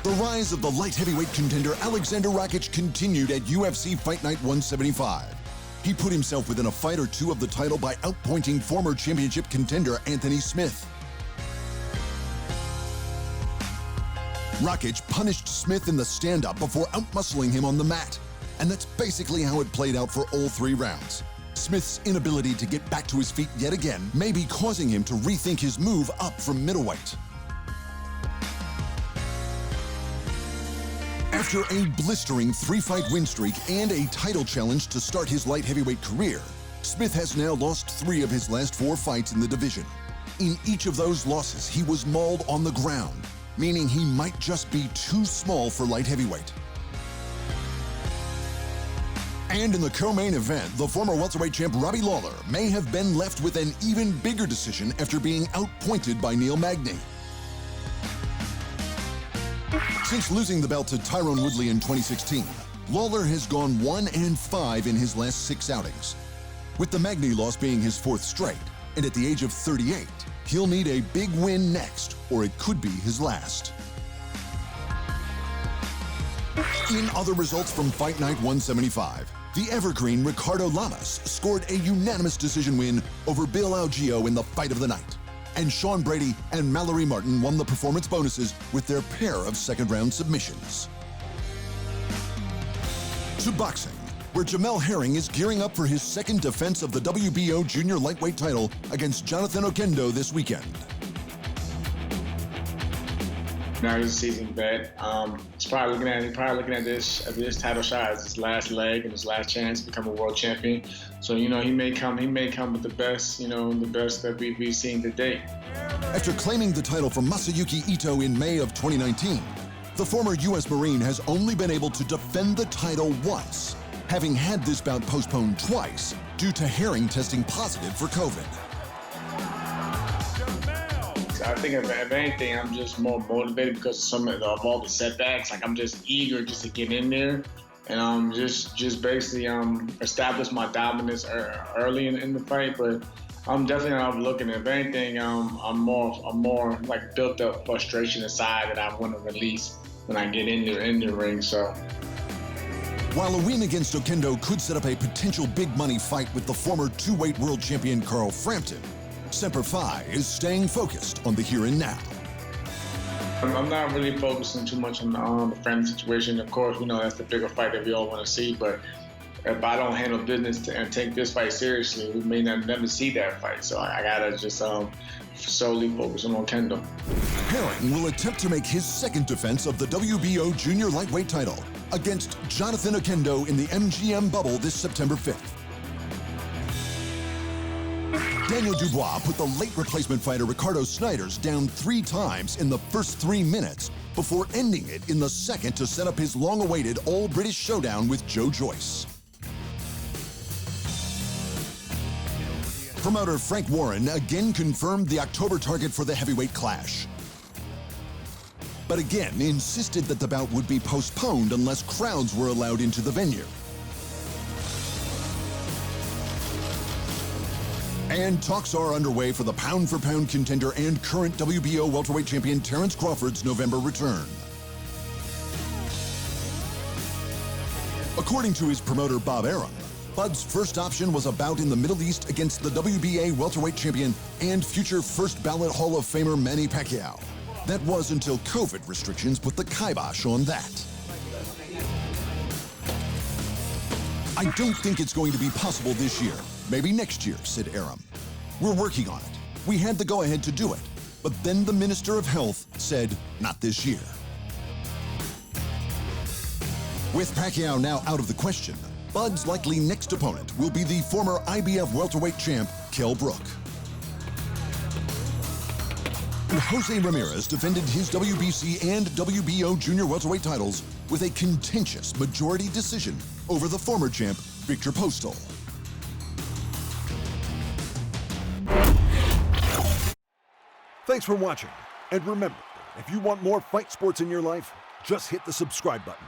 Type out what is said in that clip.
The rise of the light heavyweight contender Alexandar Rakic continued at UFC Fight Night 175. He put himself within a fight or two of the title by outpointing former championship contender Anthony Smith. Rakic punished Smith in the stand-up before outmuscling him on the mat. And that's basically how it played out for all 3 rounds. Smith's inability to get back to his feet yet again may be causing him to rethink his move up from middleweight. After a blistering 3-fight win streak and a title challenge to start his light heavyweight career, Smith has now lost 3 of his last 4 fights in the division. In each of those losses, he was mauled on the ground, meaning he might just be too small for light heavyweight. And in the co-main event, the former welterweight champ Robbie Lawler may have been left with an even bigger decision after being outpointed by Neil Magny. Since losing the belt to Tyrone Woodley in 2016, Lawler has gone 1-5 in his last 6 outings. With the Magny loss being his 4th straight, and at the age of 38, he'll need a big win next, or it could be his last. In other results from Fight Night 175, the evergreen Ricardo Lamas scored a unanimous decision win over Bill Algeo in the fight of the night. And Sean Brady and Mallory Martin won the performance bonuses with their pair of second-round submissions. To boxing, where Jamel Herring is gearing up for his 2nd defense of the WBO junior lightweight title against Jonathan Oquendo this weekend. Now he's a seasoned vet. He's probably looking at this title shot as his last leg and his last chance to become a world champion. So he may come with the best, the best that we've seen to date. After claiming the title from Masayuki Ito in May of 2019, the former U.S. Marine has only been able to defend the title once, having had this bout postponed twice due to Herring testing positive for COVID. I think if anything, I'm just more motivated because of all the setbacks. Like I'm just eager just to get in there and just basically establish my dominance early in the fight. But I'm definitely not looking. If anything, I'm more like built up frustration inside that I want to release when I get in the ring. So. While a win against Oquendo could set up a potential big money fight with the former 2-weight world champion Carl Frampton, Semper Fi is staying focused on the here and now. I'm not really focusing too much on the Frampton situation. Of course, that's the bigger fight that we all want to see, but if I don't handle business and take this fight seriously, we may never see that fight. So I gotta just solely focus on Oquendo. Herring will attempt to make his 2nd defense of the WBO junior lightweight title against Jonathan Oquendo in the MGM bubble this September 5th. Daniel Dubois put the late replacement fighter Ricardo Snyders down 3 times in the first 3 minutes before ending it in the 2nd to set up his long-awaited all-British showdown with Joyce. Promoter Frank Warren again confirmed the October target for the heavyweight clash, but again insisted that the bout would be postponed unless crowds were allowed into the venue. And talks are underway for the pound-for-pound contender and current WBO welterweight champion Terence Crawford's November return. According to his promoter Bob Arum, Bud's first option was a bout in the Middle East against the WBA welterweight champion and future first ballot Hall of Famer Manny Pacquiao. That was until COVID restrictions put the kibosh on that. I don't think it's going to be possible this year. Maybe next year, said Arum. We're working on it. We had the go-ahead to do it. But then the Minister of Health said, not this year. With Pacquiao now out of the question, Bud's likely next opponent will be the former IBF welterweight champ, Kell Brook. And Jose Ramirez defended his WBC and WBO junior welterweight titles with a contentious majority decision over the former champ, Victor Postol. Thanks for watching. And remember, if you want more fight sports in your life, just hit the subscribe button.